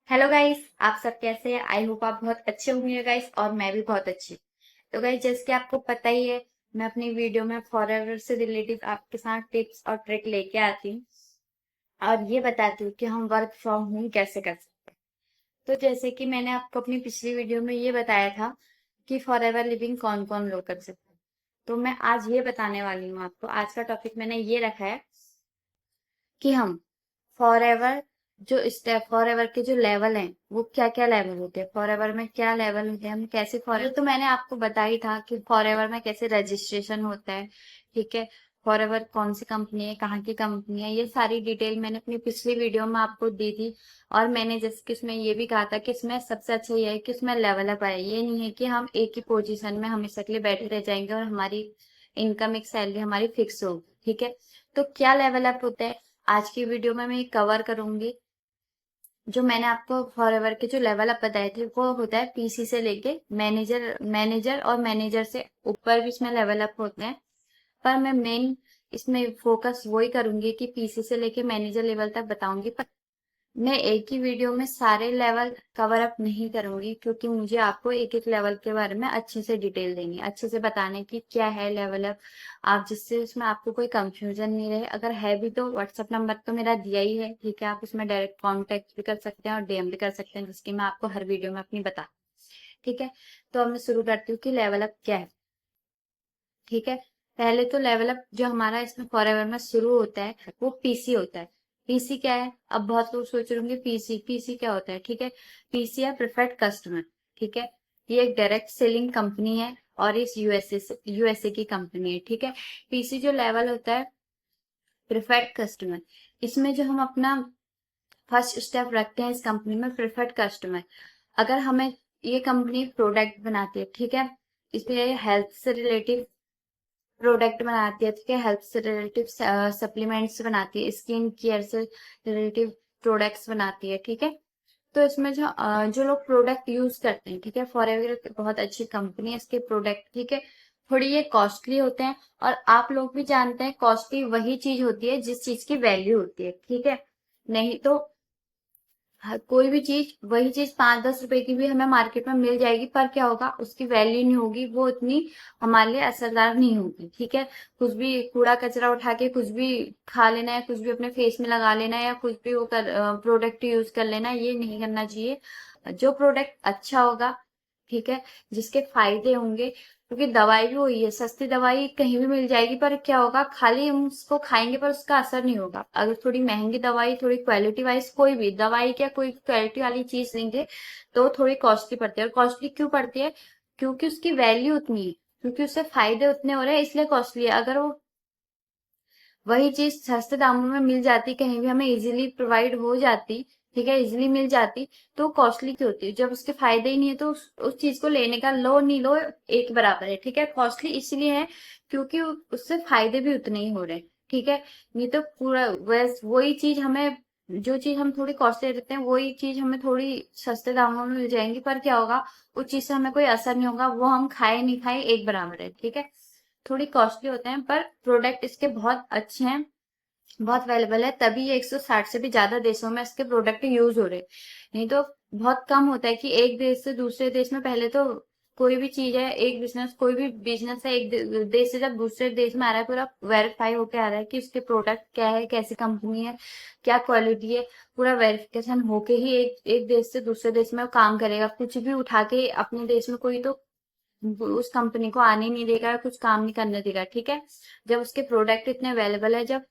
Hello guys, आप सब कैसे हैं? आई होप आप बहुत अच्छे होंगे गाइस, और मैं भी बहुत अच्छी। तो गाइस, जैसे कि आपको पता ही है, मैं अपनी वीडियो में फॉरएवर से रिलेटेड आपके साथ टिप्स और ट्रिक लेके आती हूँ और ये बताती हूँ कि हम वर्क फ्रॉम होम कैसे कर सकते हैं। तो जैसे कि मैंने आपको अपनी पिछली वीडियो में ये बताया था कि फॉरएवर लिविंग कौन कौन लोग कर सकते हैं, तो मैं आज ये बताने वाली हूँ आपको। आज का टॉपिक मैंने ये रखा है कि हम फॉरएवर जो स्टेप फॉरएवर के जो लेवल हैं वो क्या क्या लेवल होते हैं, फॉरएवर में क्या लेवल होते हैं, हम कैसे फॉरएवर, तो मैंने आपको बताई था कि फॉरएवर में कैसे रजिस्ट्रेशन होता है। ठीक है, फॉरएवर कौन सी कंपनी है, कहाँ की कंपनी है, ये सारी डिटेल मैंने अपनी पिछली वीडियो में आपको दी थी। और मैंने जैसे कि उसमें ये भी कहा था कि इसमें सबसे अच्छा ये है कि इसमें लेवल अप आए। ये नहीं है कि हम एक ही पोजीशन में हमेशा के लिए बैठे रह जाएंगे और हमारी इनकम एक सैलरी हमारी फिक्स होगी। ठीक है, तो क्या लेवल अप होता है आज की वीडियो में मैं कवर करूंगी। जो मैंने आपको फॉरएवर के जो लेवल अप बताए थे वो होता है पीसी से लेके मैनेजर, मैनेजर और मैनेजर से ऊपर भी इसमें लेवल अप होते हैं। पर मैं मेन इसमें फोकस वही करूंगी कि पीसी से लेके मैनेजर लेवल तक बताऊंगी। पर मैं एक ही वीडियो में सारे लेवल कवर अप नहीं करूंगी, क्योंकि मुझे आपको एक एक लेवल के बारे में अच्छे से डिटेल देनी है, अच्छे से बताने की क्या है लेवल अप, आप जिससे उसमें आपको कोई कंफ्यूजन नहीं रहे। अगर है भी तो व्हाट्सएप नंबर तो मेरा दिया ही है, ठीक है, आप उसमें डायरेक्ट कांटेक्ट भी कर सकते हैं और डीएम भी कर सकते हैं, जिसकी मैं आपको हर वीडियो में अपनी बता। ठीक है, तो अब मैं शुरू करती हूँ कि लेवल अप क्या है। ठीक है, पहले तो लेवल अप जो हमारा इसमें फॉरएवर में शुरू होता है वो पीसी होता है। पीसी क्या है? अब बहुत लोग सोच रहे होंगे पीसी पीसी क्या होता है। ठीक है, पीसी है प्रेफर्ड कस्टमर। ठीक है, ये एक डायरेक्ट सेलिंग कंपनी है और इस यूएसए की कंपनी है। ठीक है, पीसी जो लेवल होता है प्रेफर्ड कस्टमर, इसमें जो हम अपना फर्स्ट स्टेप रखते हैं इस कंपनी में प्रेफर्ड कस्टमर। अगर हमें ये कंपनी प्रोडक्ट बनाती है, ठीक है, इसमें हेल्थ से रिलेटेड प्रोडक्ट बनाती है, ठीक है, हेल्थ से रिलेटिव सप्लीमेंट्स बनाती है, स्किन केयर से रिलेटिव प्रोडक्ट्स बनाती है। ठीक है, तो इसमें जो लोग प्रोडक्ट यूज करते हैं, ठीक है, फॉरएवर बहुत अच्छी कंपनी है इसके प्रोडक्ट। ठीक है, थोड़ी ये कॉस्टली होते हैं, और आप लोग भी जानते हैं कॉस्टली वही चीज होती है जिस चीज की वैल्यू होती है। ठीक है, नहीं तो कोई भी चीज, वही चीज 5-10 रुपए की भी हमें मार्केट में मिल जाएगी, पर क्या होगा, उसकी वैल्यू नहीं होगी, वो इतनी हमारे लिए असरदार नहीं होगी। ठीक है, कुछ भी कूड़ा कचरा उठा के कुछ भी खा लेना है, कुछ भी अपने फेस में लगा लेना है, या कुछ भी वो प्रोडक्ट यूज कर लेना है, ये नहीं करना चाहिए। जो प्रोडक्ट अच्छा होगा, ठीक है, जिसके फायदे होंगे, क्योंकि दवाई भी वही है, सस्ती दवाई कहीं भी मिल जाएगी, पर क्या होगा, खाली हम उसको खाएंगे पर उसका असर नहीं होगा। अगर थोड़ी महंगी दवाई, थोड़ी क्वालिटी वाइज कोई भी दवाई, क्या कोई क्वालिटी वाली चीज लेंगे तो थोड़ी कॉस्टली पड़ती है। और कॉस्टली क्यों पड़ती है? क्योंकि उसकी वैल्यू उतनी है, क्योंकि उससे फायदे उतने हो रहे हैं, इसलिए कॉस्टली है। अगर वो वही चीज सस्ते दामों में मिल जाती, कहीं भी हमें इजीली प्रोवाइड हो जाती, ठीक है, इजीली मिल जाती, तो कॉस्टली क्यों होती? जब उसके फायदे ही नहीं है तो उस चीज को लेने का, लो नहीं लो एक बराबर है। ठीक है, कॉस्टली इसलिए है क्योंकि उससे फायदे भी उतने ही हो रहे हैं। ठीक है, नहीं तो पूरा वैस वही चीज हमें, जो चीज हम थोड़ी कॉस्टली देते हैं वही चीज हमें थोड़ी सस्ते दामों में मिल जाएंगी, पर क्या होगा, उस चीज से हमें कोई असर नहीं होगा, वो हम खाए नहीं खाए एक बराबर है। ठीक है, थोड़ी कॉस्टली होते हैं पर प्रोडक्ट इसके बहुत अच्छे हैं, बहुत अवेलेबल है, तभी ये 160 से भी ज्यादा देशों में इसके प्रोडक्ट यूज हो रहे हैं। नहीं तो बहुत कम होता है कि एक देश से दूसरे देश में, पहले तो कोई भी चीज है, एक बिजनेस, कोई भी बिजनेस है, एक देश से जब दूसरे देश में आ रहा है, पूरा वेरीफाई होके आ रहा है कि उसके प्रोडक्ट क्या है, कैसी कंपनी है, क्या क्वालिटी है, पूरा वेरिफिकेशन होके ही एक एक देश से दूसरे देश में वो काम करेगा। कुछ भी उठा के अपने देश में कोई तो उस कंपनी को आने नहीं देगा, कुछ काम नहीं करने देगा। ठीक है, जब उसके प्रोडक्ट इतने अवेलेबल है, जब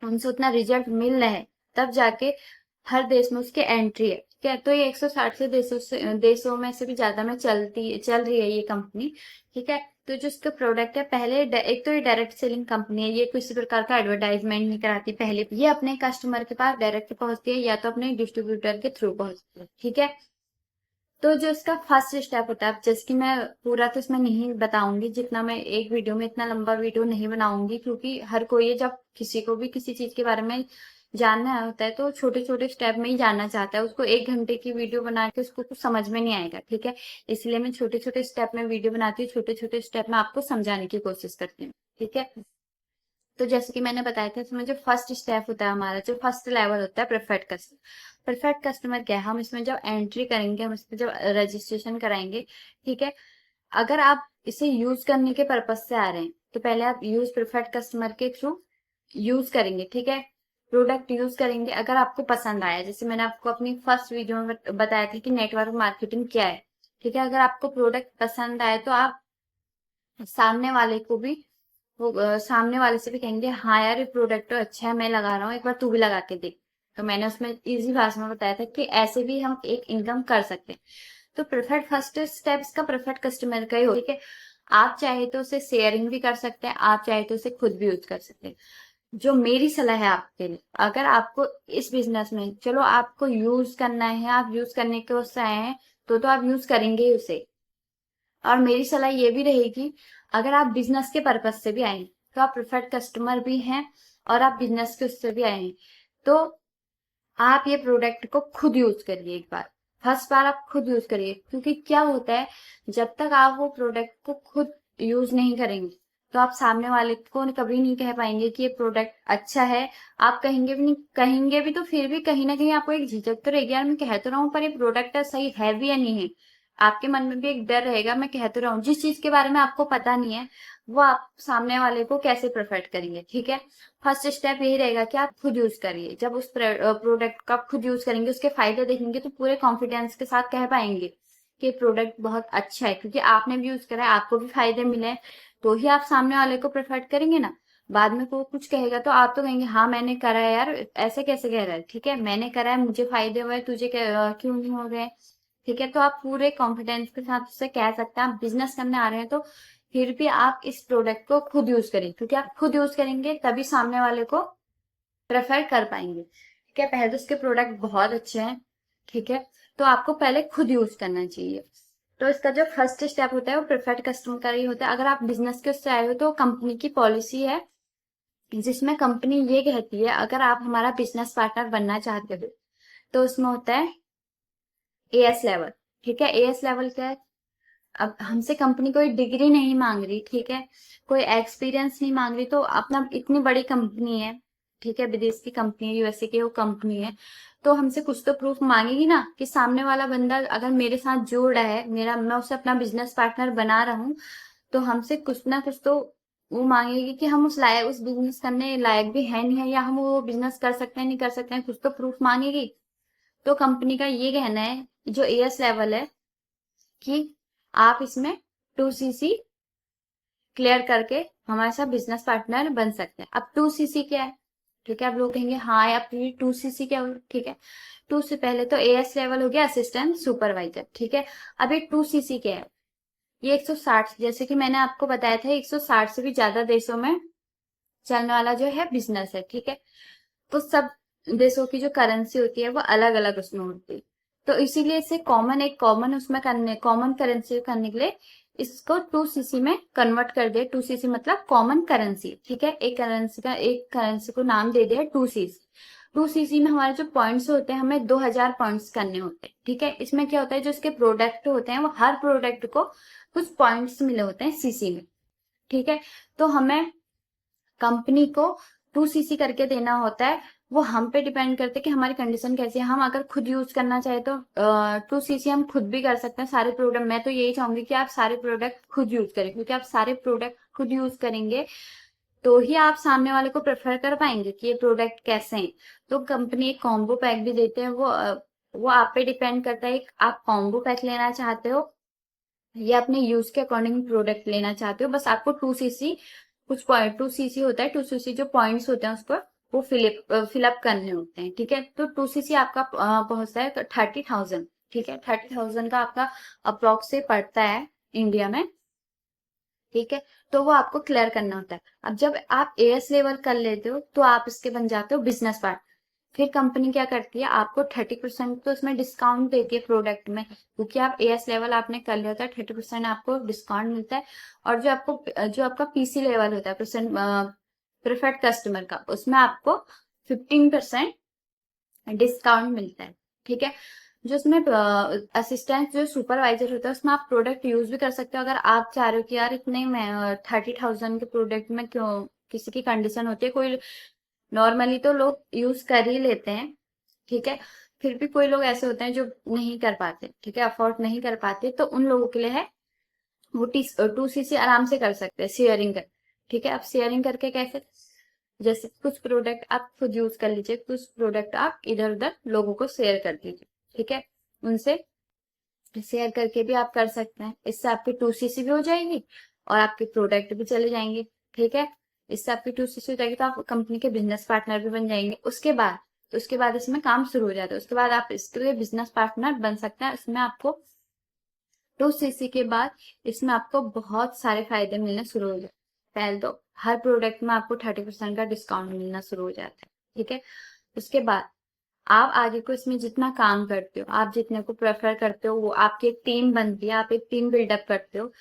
उनसे उतना रिजल्ट मिल रहा है, तब जाके हर देश में उसकी एंट्री है। ठीक है, तो ये 160 से देशों में से भी ज्यादा में चल रही है ये कंपनी। ठीक है, तो जो इसका प्रोडक्ट है, पहले एक तो ये डायरेक्ट सेलिंग कंपनी है, ये किसी प्रकार का एडवर्टाइजमेंट नहीं कराती, पहले ये अपने कस्टमर के पास डायरेक्ट पहुंचती है या तो अपने डिस्ट्रीब्यूटर के थ्रू पहुंचती है। ठीक है, तो जो इसका फर्स्ट स्टेप होता है, जैसे कि मैं पूरा तो इसमें नहीं बताऊंगी, जितना मैं एक वीडियो में, इतना लंबा वीडियो नहीं बनाऊंगी, क्योंकि हर कोई ये, जब किसी को भी किसी चीज के बारे में जानना होता है तो छोटे छोटे स्टेप में ही जानना चाहता है, उसको 1 घंटे की वीडियो बना के उसको कुछ समझ में नहीं आएगा। ठीक है, इसलिए मैं छोटे छोटे स्टेप में वीडियो बनाती हूँ, छोटे छोटे स्टेप में आपको समझाने की कोशिश करती हूँ। ठीक है, तो जैसे कि मैंने बताया था, इसमें जो फर्स्ट स्टेप होता है, हमारा जो फर्स्ट लेवल होता है प्रेफर्ड कस्टमर, प्रेफर्ड कस्टमर क्या है, हम इसमें जब एंट्री करेंगे, हम इसमें जब रजिस्ट्रेशन कराएंगे, ठीक है, अगर आप इसे यूज करने के पर्पज से आ रहे हैं तो पहले आप यूज प्रेफर्ड कस्टमर के थ्रू यूज करेंगे, ठीक है, प्रोडक्ट यूज करेंगे। अगर आपको पसंद आया, जैसे मैंने आपको अपनी फर्स्ट वीडियो में बताया था कि नेटवर्क मार्केटिंग क्या है, ठीक है, अगर आपको प्रोडक्ट पसंद आए तो आप सामने वाले को भी सामने वाले से भी कहेंगे हाँ यार ये प्रोडक्ट तो अच्छा है, मैं लगा रहा हूँ, एक बार तू भी लगा के देख। तो मैंने उसमें इजी भाषा में बताया था कि ऐसे भी हम एक इनकम कर सकते हैं। तो प्रेफर्ड फर्स्ट स्टेप्स का प्रेफर्ड कस्टमर का ही हो, ठीक है। आप चाहे तो उसे शेयरिंग भी कर सकते हैं, आप चाहे तो उसे खुद भी यूज कर सकते हैं। जो मेरी सलाह है आपके लिए, अगर आपको इस बिजनेस में, चलो आपको यूज करना है, आप यूज करने के उससे आए हैं तो आप यूज करेंगे ही उसे। और मेरी सलाह ये भी रहेगी, अगर आप बिजनेस के पर्पज से भी आए तो आप प्रेफर्ड कस्टमर भी हैं और आप बिजनेस के उससे भी आए हैं, तो आप ये प्रोडक्ट को खुद यूज करिए। एक बार फर्स्ट बार आप खुद यूज करिए, क्योंकि क्या होता है, जब तक आप वो प्रोडक्ट को खुद यूज नहीं करेंगे तो आप सामने वाले को कभी नहीं कह पाएंगे कि ये प्रोडक्ट अच्छा है। आप कहेंगे भी नहीं, कहेंगे भी तो फिर भी कहीं ना कहीं आपको एक झिझक तो रहेगी, यार मैं कह तो रहा हूँ पर ये प्रोडक्ट सही है भी या नहीं है। आपके मन में भी एक डर रहेगा, मैं कह तो रहा हूँ, जिस चीज के बारे में आपको पता नहीं है वो आप सामने वाले को कैसे प्रेफर करेंगे, ठीक है। फर्स्ट स्टेप यही रहेगा कि आप खुद यूज करिए। जब उस प्रोडक्ट का आप खुद यूज करेंगे, उसके फायदे देखेंगे तो पूरे कॉन्फिडेंस के साथ कह पाएंगे कि प्रोडक्ट बहुत अच्छा है, क्योंकि आपने भी यूज करा है, आपको भी फायदे मिले हैं, तो ही आप सामने वाले को प्रेफर करेंगे ना। बाद में कोई कुछ कहेगा तो आप तो कहेंगे हाँ मैंने करा है यार, ऐसे कैसे कह रहा है, ठीक है मैंने करा है, मुझे फायदे हुए, तुझे क्यों नहीं हो गए, ठीक है। तो आप पूरे कॉन्फिडेंस के साथ उससे कह सकते हैं, आप बिजनेस करने आ रहे हैं तो फिर भी आप इस प्रोडक्ट को खुद यूज करें, क्योंकि आप खुद यूज करेंगे तभी सामने वाले को प्रेफर कर पाएंगे, ठीक है। पहले तो उसके प्रोडक्ट बहुत अच्छे हैं, ठीक है, तो आपको पहले खुद यूज करना चाहिए। तो इसका जो फर्स्ट स्टेप होता है वो प्रेफर्ड कस्टमर का ही होता है। अगर आप बिजनेस के उससे आए हो तो कंपनी की पॉलिसी है जिसमें कंपनी ये कहती है, अगर आप हमारा बिजनेस पार्टनर बनना चाहते हो तो उसमें होता है एएस लेवल, ठीक है। एएस लेवल क्या है, अब हमसे कंपनी कोई डिग्री नहीं मांग रही, ठीक है, कोई एक्सपीरियंस नहीं मांग रही, तो अपना इतनी बड़ी कंपनी है, ठीक है, विदेश की कंपनी है, यूएसए की वो कंपनी है, तो हमसे कुछ तो प्रूफ मांगेगी ना कि सामने वाला बंदा अगर मेरे साथ जुड़ रहा है, मेरा मैं उसे अपना बिजनेस पार्टनर बना रहा हूँ, तो हमसे कुछ ना कुछ तो वो मांगेगी कि हम उस बिजनेस करने लायक भी है नहीं है, या हम वो बिजनेस कर सकते हैं नहीं कर सकते हैं, कुछ तो प्रूफ मांगेगी। तो कंपनी का ये कहना है, जो एएस लेवल है, कि आप इसमें 2cc क्लियर करके हमारे साथ बिजनेस पार्टनर बन सकते हैं। अब 2cc क्या है, ठीक है, आप लोग कहेंगे हाँ यार 2cc क्या हो, ठीक है। 2 से पहले तो एएस लेवल हो गया, असिस्टेंट सुपरवाइजर, ठीक है। अब ये 2cc क्या है, ये 160, जैसे कि मैंने आपको बताया था 160 से भी ज्यादा देशों में चलने वाला जो है बिजनेस है, ठीक है। तो सब देशों की जो करेंसी होती है वो अलग अलग उसमें होती है, तो इसीलिए इसे एक कॉमन उसमें करने, कॉमन करेंसी करने के लिए इसको 2cc में कन्वर्ट कर दे। 2cc मतलब कॉमन करेंसी, ठीक है, एक करेंसी को नाम दे दिया 2cc। 2cc में हमारे जो पॉइंट्स होते हैं, हमें 2000 पॉइंट्स करने होते हैं, ठीक है। इसमें क्या होता है, जो इसके प्रोडक्ट होते हैं वो हर प्रोडक्ट को कुछ पॉइंट्स मिले होते हैं सीसी में, ठीक है। तो हमें कंपनी को 2cc करके देना होता है, वो हम पे डिपेंड करते हैं कि हमारी कंडीशन कैसी है। हम अगर खुद यूज करना चाहे तो 2cc हम खुद भी कर सकते हैं सारे प्रोडक्ट। मैं तो यही चाहूंगी कि आप सारे प्रोडक्ट खुद यूज करें, क्योंकि आप सारे प्रोडक्ट खुद यूज करेंगे तो ही आप सामने वाले को प्रेफर कर पाएंगे कि ये प्रोडक्ट कैसे हैं। तो कंपनी एक कॉम्बो पैक भी देते हैं, वो आप पे डिपेंड करता है, आप कॉम्बो पैक लेना चाहते हो या अपने यूज के अकॉर्डिंग प्रोडक्ट लेना चाहते हो। बस आपको 2cc कुछ पॉइंट 2cc होता है, 2cc जो पॉइंट्स होते हैं उसको वो फिलअप करने होते हैं, ठीक है। तो 2cc आपका पहुंचता है तो 30,000, ठीक है, 30,000 का आपका अप्रोक्स से पड़ता है इंडिया में, ठीक है। तो वो आपको क्लियर करना होता है। अब जब आप एएस लेवल कर लेते हो तो आप इसके बन जाते हो बिजनेस पार्टनर। फिर कंपनी क्या करती है, आपको 30% तो उसमें डिस्काउंट देती है प्रोडक्ट में, क्योंकि आप एएस लेवल आपने कर लिया होता है, 30% आपको डिस्काउंट मिलता है। और जो आपका पीसी लेवल होता है परसेंट प्रेफर्ड कस्टमर का, उसमें आपको 15% डिस्काउंट मिलता है, ठीक है। जो उसमें असिस्टेंट जो सुपरवाइजर होता है उसमें आप प्रोडक्ट यूज भी कर सकते हो, अगर आप चाह रहे हो कि यार इतने में 30,000 के प्रोडक्ट में क्यों, किसी की कंडीशन होती है, कोई नॉर्मली तो लोग यूज कर ही लेते हैं, ठीक है। फिर भी कोई लोग ऐसे होते हैं जो नहीं कर पाते, ठीक है, अफोर्ड नहीं कर पाते, तो उन लोगों के लिए है वो 2cc आराम से कर सकते हैं शेयरिंग कर। ठीक है, आप शेयरिंग करके कैसे, जैसे कुछ प्रोडक्ट आप खुद यूज कर लीजिए, कुछ प्रोडक्ट आप इधर उधर लोगों को शेयर कर दीजिए। ठीक है, उनसे शेयर करके भी आप कर सकते हैं। इससे आपकी 2cc भी हो जाएगी और आपके प्रोडक्ट भी चले जाएंगे। ठीक है, इससे आपकी 2cc हो जाएगी तो आप कंपनी के बिजनेस पार्टनर भी बन जाएंगे। उसके बाद इसमें काम शुरू हो जाता है। उसके बाद आप इसके लिए बिजनेस पार्टनर बन सकते हैं। इसमें आपको 2cc के बाद इसमें आपको बहुत सारे फायदे मिलने शुरू हो जाते हैं। पहले तो हर प्रोडक्ट में आपको 30% का डिस्काउंट मिलना शुरू हो जाता है। ठीक है, उसके बाद आप आगे को इसमें जितना काम करते हो, आप जितने को प्रेफर करते हो, वो आपकी एक टीम बनती है, आप एक टीम बिल्डअप करते हो।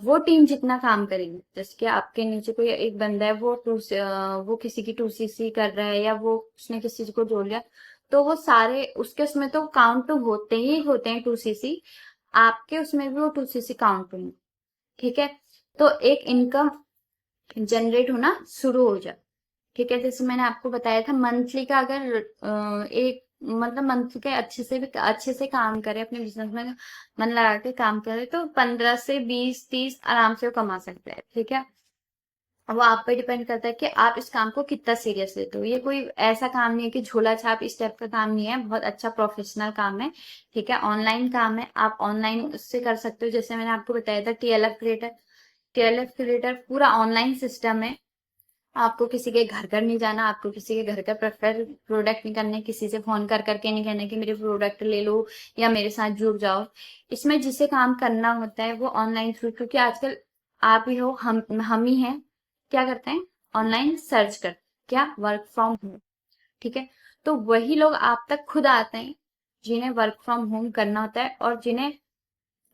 वो टीम जितना काम करेगी, जैसे कि आपके नीचे कोई एक बंदा है, वो किसी की 2cc कर रहा है, या वो उसने किसी को जोड़ लिया, तो वो सारे उसके उसमें तो काउंट तो होते ही होते हैं 2cc, आपके उसमें भी वो 2cc काउंट होंगे। ठीक है, तो एक इनकम जनरेट होना शुरू हो जाए। ठीक है, जैसे मैंने आपको बताया था, मंथली का अगर एक मतलब मंथ के अच्छे से काम करे, अपने बिजनेस में मन लगा के काम करे, तो 15 से 20-30 आराम से वो कमा सकता है। ठीक है, वो आप पे डिपेंड करता है कि आप इस काम को कितना सीरियस लेते हो। ये कोई ऐसा काम नहीं है कि झोला छाप इस टाइप का काम नहीं है, बहुत अच्छा प्रोफेशनल काम है। ठीक है, ऑनलाइन काम है, आप ऑनलाइन उससे कर सकते हो। जैसे मैंने आपको बताया था टीएलएफ क्रिएटर पूरा ऑनलाइन सिस्टम है। आपको किसी के घर घर नहीं जाना, आपको किसी के घर का प्रेफर प्रोडक्ट नहीं करना, किसी से फोन कर करके नहीं कहना कि मेरे प्रोडक्ट ले लो या मेरे साथ जुड़ जाओ। इसमें जिसे काम करना होता है वो ऑनलाइन थ्रू, क्योंकि आजकल आप ही हो, हम ही हैं, क्या करते हैं, ऑनलाइन सर्च कर, क्या, वर्क फ्रॉम होम। ठीक है, तो वही लोग आप तक खुद आते हैं जिन्हें वर्क फ्रॉम होम करना होता है, और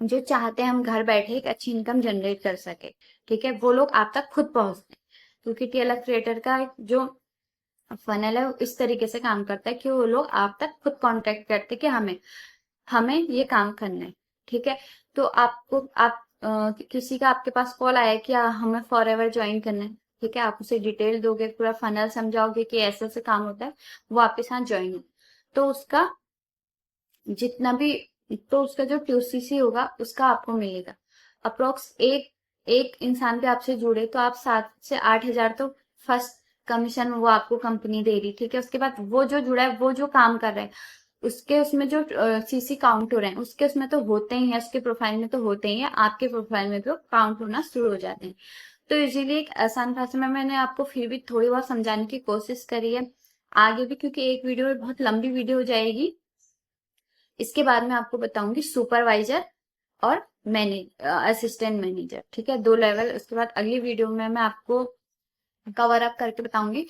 जो चाहते हैं हम घर बैठे एक अच्छी इनकम जनरेट कर सके। ठीक है, वो लोग आप तक खुद पहुंचते हैं, क्योंकि टीएलएफ क्रिएटर का जो फनल है वो इस तरीके से काम करता है कि वो लोग आप तक खुद कांटेक्ट करते हैं कि हमें हमें ये काम करना है। ठीक है, तो किसी का आपके पास कॉल आया कि हमें फॉरएवर ज्वाइन करना है। ठीक है, आप उसे डिटेल दोगे, पूरा फनल समझाओगे कि ऐसे ऐसे काम होता है, वो आपके साथ ज्वाइन हो, तो जितना भी उसका जो 2cc होगा उसका आपको मिलेगा। अप्रोक्स एक एक इंसान पे आपसे जुड़े तो आप 7 से 8 हजार तो फर्स्ट कमीशन वो आपको कंपनी दे रही। ठीक है, उसके बाद वो जो जुड़ा है, वो जो काम कर रहा है, उसके उसमें जो सीसी काउंट हो रहे हैं, उसके उसमें तो होते ही है, उसके प्रोफाइल में तो होते ही है, आपके प्रोफाइल में तो काउंट होना शुरू हो जाते हैं। तो इसीलिए एक आसान भाषा में मैंने आपको फिर भी थोड़ी बहुत समझाने की कोशिश करी है। आगे भी, क्योंकि एक वीडियो में बहुत लंबी वीडियो हो जाएगी, इसके बाद में आपको बताऊंगी सुपरवाइजर और असिस्टेंट मैनेजर। ठीक है, 2 लेवल। उसके बाद अगली वीडियो में मैं आपको कवर अप करके बताऊंगी।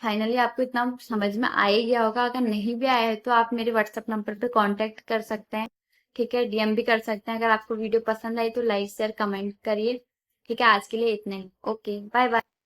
फाइनली आपको इतना समझ में आ ही गया होगा। अगर नहीं भी आया है तो आप मेरे व्हाट्सएप नंबर पे कांटेक्ट कर सकते हैं। ठीक है, डीएम भी कर सकते हैं। अगर आपको वीडियो पसंद आई तो लाइक शेयर कमेंट करिए। ठीक है, आज के लिए इतना ही। Okay, bye bye.